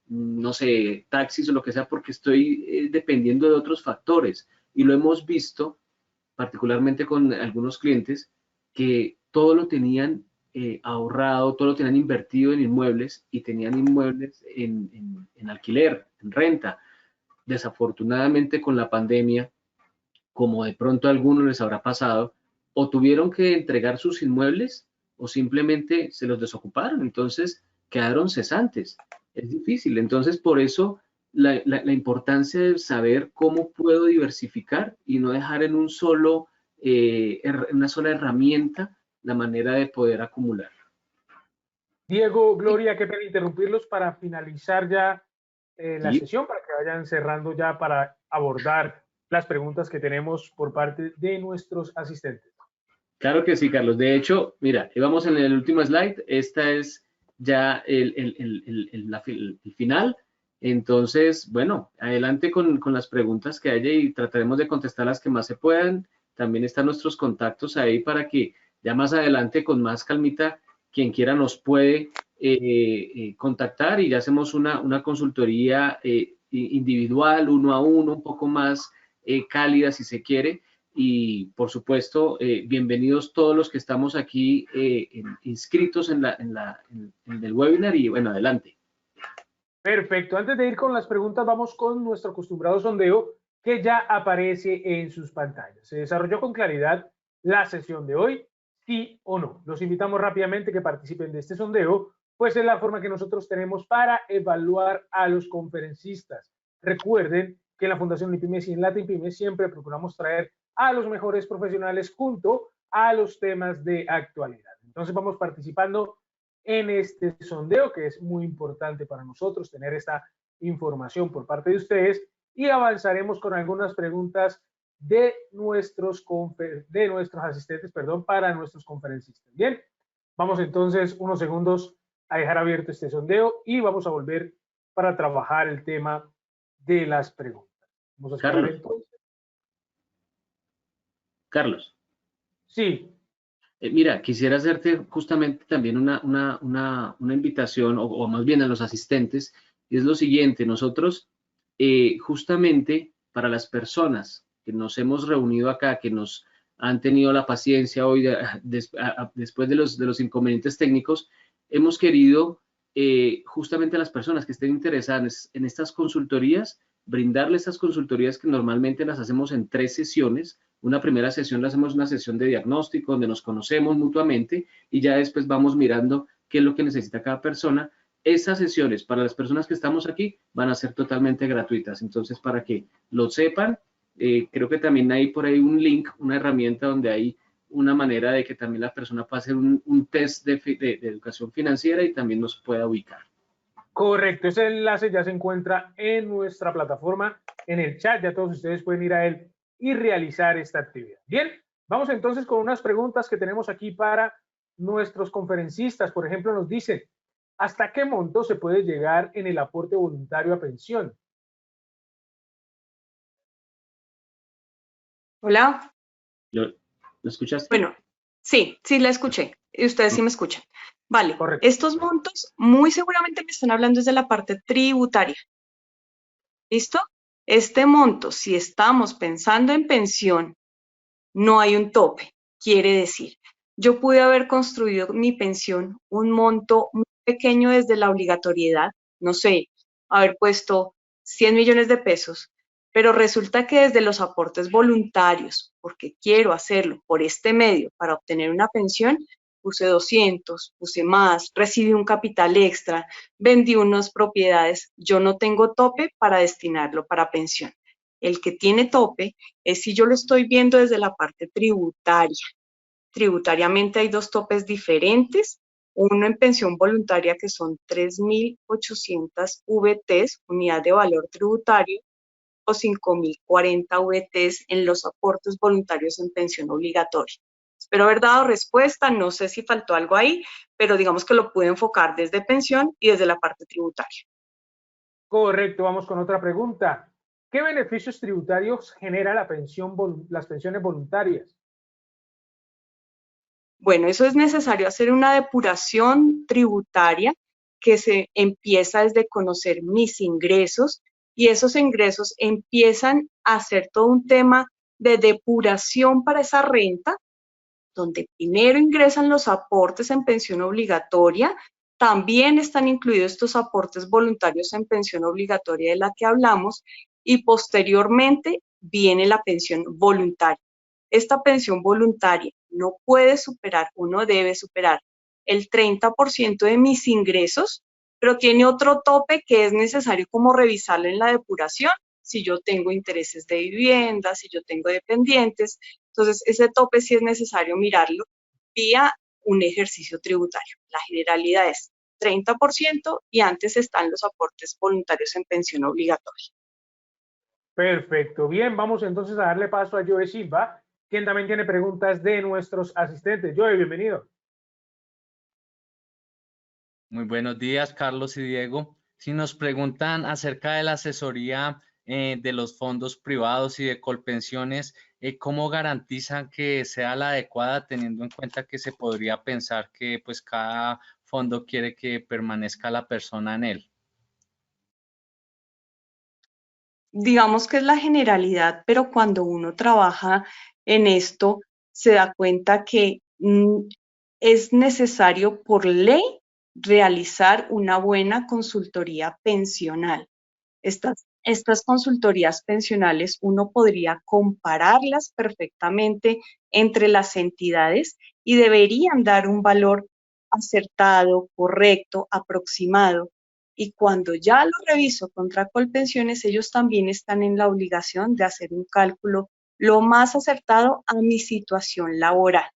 no sé, taxis o lo que sea, porque estoy dependiendo de otros factores. Y lo hemos visto, particularmente con algunos clientes, que todo lo tenían ahorrado, todo lo tenían invertido en inmuebles y tenían inmuebles en alquiler, en renta. Desafortunadamente con la pandemia, como de pronto a algunos les habrá pasado, o tuvieron que entregar sus inmuebles o simplemente se los desocuparon, entonces quedaron cesantes. Es difícil, entonces por eso la importancia de saber cómo puedo diversificar y no dejar en una sola herramienta la manera de poder acumular. Diego, Gloria, qué pena interrumpirlos para finalizar ya la ¿Sí? sesión, para que vayan cerrando ya para abordar las preguntas que tenemos por parte de nuestros asistentes. Claro que sí, Carlos. De hecho, mira, vamos en el último slide. Esta es ya el final. Entonces, bueno, adelante con las preguntas que haya y trataremos de contestar las que más se puedan. También están nuestros contactos ahí para que ya más adelante, con más calmita, quien quiera nos puede contactar y ya hacemos una consultoría individual, uno a uno, un poco más cálida si se quiere. Y por supuesto, bienvenidos todos los que estamos aquí inscritos en el webinar y bueno, adelante. Perfecto. Antes de ir con las preguntas, vamos con nuestro acostumbrado sondeo que ya aparece en sus pantallas. ¿Se desarrolló con claridad la sesión de hoy? ¿Sí o no? Los invitamos rápidamente que participen de este sondeo, pues es la forma que nosotros tenemos para evaluar a los conferencistas. Recuerden que en la Fundación IPIMES y en LATIMPYME siempre procuramos traer a los mejores profesionales junto a los temas de actualidad. Entonces vamos participando en este sondeo, que es muy importante para nosotros tener esta información por parte de ustedes, y avanzaremos con algunas preguntas de nuestros asistentes, para nuestros conferencistas. Bien, vamos entonces unos segundos a dejar abierto este sondeo y vamos a volver para trabajar el tema de las preguntas. Vamos a esperar entonces. Carlos. Sí. Mira, quisiera hacerte justamente también una invitación, o más bien a los asistentes, y es lo siguiente: nosotros justamente para las personas que nos hemos reunido acá, que nos han tenido la paciencia hoy después de los inconvenientes técnicos, hemos querido justamente a las personas que estén interesadas en estas consultorías, brindarles esas consultorías que normalmente las hacemos en 3 sesiones. Una primera sesión la hacemos una sesión de diagnóstico donde nos conocemos mutuamente y ya después vamos mirando qué es lo que necesita cada persona. Estas sesiones para las personas que estamos aquí van a ser totalmente gratuitas. Entonces, para que lo sepan, creo que también hay por ahí un link, una herramienta donde hay una manera de que también la persona pueda hacer un test de educación financiera y también nos pueda ubicar. Correcto, ese enlace ya se encuentra en nuestra plataforma, en el chat, ya todos ustedes pueden ir a él y realizar esta actividad. Bien, vamos entonces con unas preguntas que tenemos aquí para nuestros conferencistas. Por ejemplo, nos dicen, ¿hasta qué monto se puede llegar en el aporte voluntario a pensión? Hola. ¿Lo escuchaste? Bueno, sí la escuché. Y ustedes sí me escuchan. Vale, correcto. Estos montos muy seguramente me están hablando desde la parte tributaria. ¿Listo? Este monto, si estamos pensando en pensión, no hay un tope. Quiere decir, yo pude haber construido mi pensión un monto muy pequeño desde la obligatoriedad, no sé, haber puesto 100 millones de pesos, pero resulta que desde los aportes voluntarios, porque quiero hacerlo por este medio para obtener una pensión, puse 200, puse más, recibí un capital extra, vendí unas propiedades, yo no tengo tope para destinarlo para pensión. El que tiene tope es si yo lo estoy viendo desde la parte tributaria. Tributariamente hay 2 topes diferentes, uno en pensión voluntaria que son 3.800 VTs, unidad de valor tributario, o 5.040 VTs en los aportes voluntarios en pensión obligatoria. Espero haber dado respuesta, no sé si faltó algo ahí, pero digamos que lo pude enfocar desde pensión y desde la parte tributaria. Correcto, vamos con otra pregunta. ¿Qué beneficios tributarios genera las pensiones voluntarias? Bueno, eso es necesario hacer una depuración tributaria que se empieza desde conocer mis ingresos y esos ingresos empiezan a ser todo un tema de depuración para esa renta, donde primero ingresan los aportes en pensión obligatoria, también están incluidos estos aportes voluntarios en pensión obligatoria de la que hablamos y posteriormente viene la pensión voluntaria. Esta pensión voluntaria no puede superar, uno debe superar el 30% de mis ingresos, pero tiene otro tope que es necesario como revisarlo en la depuración, si yo tengo intereses de vivienda, si yo tengo dependientes. Entonces, ese tope sí es necesario mirarlo vía un ejercicio tributario. La generalidad es 30% y antes están los aportes voluntarios en pensión obligatoria. Perfecto. Bien, vamos entonces a darle paso a Joe Silva, quien también tiene preguntas de nuestros asistentes. Joe, bienvenido. Muy buenos días, Carlos y Diego. Si nos preguntan acerca de la asesoría de los fondos privados y de Colpensiones, ¿cómo garantizan que sea la adecuada, teniendo en cuenta que se podría pensar que pues cada fondo quiere que permanezca la persona en él? Digamos que es la generalidad, pero cuando uno trabaja en esto, se da cuenta que es necesario por ley realizar una buena consultoría pensional. Estas consultorías pensionales uno podría compararlas perfectamente entre las entidades y deberían dar un valor acertado, correcto, aproximado. Y cuando ya lo reviso contra Colpensiones, ellos también están en la obligación de hacer un cálculo lo más acertado a mi situación laboral.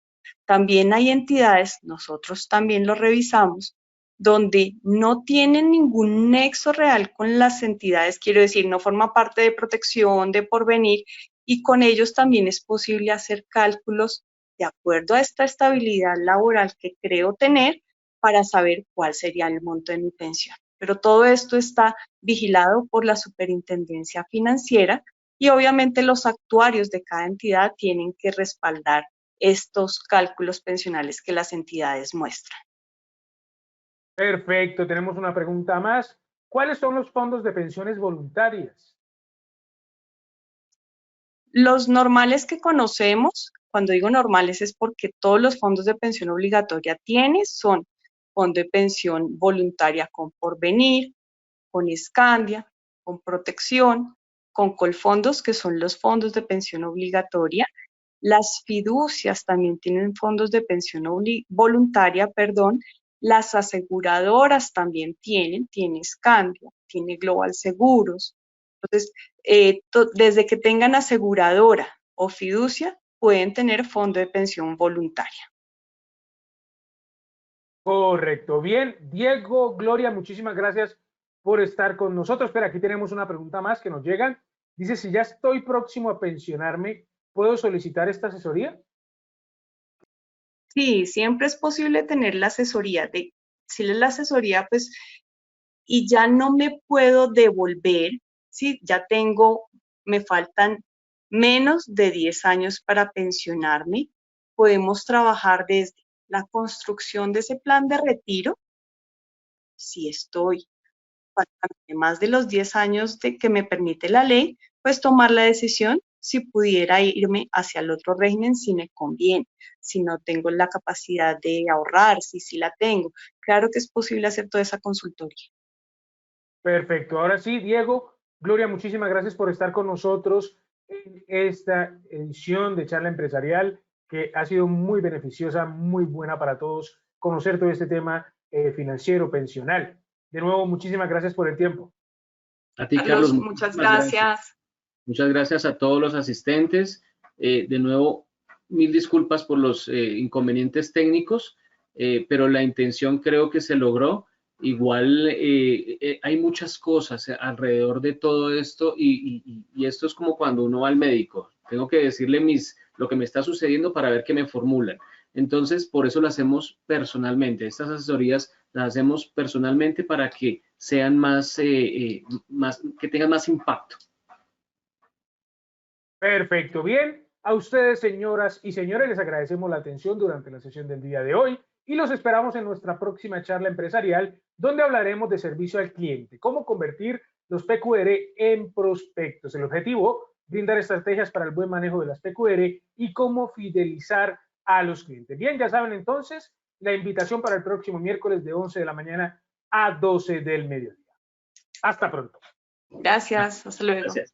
También hay entidades, nosotros también lo revisamos, donde no tienen ningún nexo real con las entidades, quiero decir, no forma parte de Protección, de Porvenir, y con ellos también es posible hacer cálculos de acuerdo a esta estabilidad laboral que creo tener para saber cuál sería el monto de mi pensión. Pero todo esto está vigilado por la Superintendencia Financiera y obviamente los actuarios de cada entidad tienen que respaldar estos cálculos pensionales que las entidades muestran. Perfecto, tenemos una pregunta más. ¿Cuáles son los fondos de pensiones voluntarias? Los normales que conocemos, cuando digo normales es porque todos los fondos de pensión obligatoria son fondo de pensión voluntaria con Porvenir, con Scandia, con Protección, con Colfondos, que son los fondos de pensión obligatoria. Las fiducias también tienen fondos de pensión voluntaria, Las aseguradoras también tiene Scandia, tiene Global Seguros. Entonces, desde que tengan aseguradora o fiducia, pueden tener fondo de pensión voluntaria. Correcto. Bien, Diego, Gloria, muchísimas gracias por estar con nosotros. Espera, aquí tenemos una pregunta más que nos llegan. Dice, si ya estoy próximo a pensionarme, ¿puedo solicitar esta asesoría? Sí, siempre es posible tener la asesoría. Si es la asesoría, pues, y ya no me puedo devolver, ¿sí? Me faltan menos de 10 años para pensionarme, podemos trabajar desde la construcción de ese plan de retiro. Si estoy faltando más de los 10 años que me permite la ley, pues tomar la decisión si pudiera irme hacia el otro régimen, si me conviene, si no tengo la capacidad de ahorrar, si sí la tengo. Claro que es posible hacer toda esa consultoría. Perfecto. Ahora sí, Diego, Gloria, muchísimas gracias por estar con nosotros en esta edición de Charla Empresarial, que ha sido muy beneficiosa, muy buena para todos conocer todo este tema financiero, pensional. De nuevo, muchísimas gracias por el tiempo. A ti, Carlos, muchas gracias. Muchas gracias a todos los asistentes. De nuevo, mil disculpas por los inconvenientes técnicos, pero la intención creo que se logró. Igual hay muchas cosas alrededor de todo esto y esto es como cuando uno va al médico. Tengo que decirle lo que me está sucediendo para ver qué me formulan. Entonces, por eso lo hacemos personalmente. Estas asesorías las hacemos personalmente para que sean que tengan más impacto. Perfecto, bien. A ustedes, señoras y señores, les agradecemos la atención durante la sesión del día de hoy y los esperamos en nuestra próxima charla empresarial, donde hablaremos de servicio al cliente, cómo convertir los PQR en prospectos. El objetivo, brindar estrategias para el buen manejo de las PQR y cómo fidelizar a los clientes. Bien, ya saben entonces, la invitación para el próximo miércoles de 11 de la mañana a 12 del mediodía. Hasta pronto. Gracias, hasta luego. Gracias.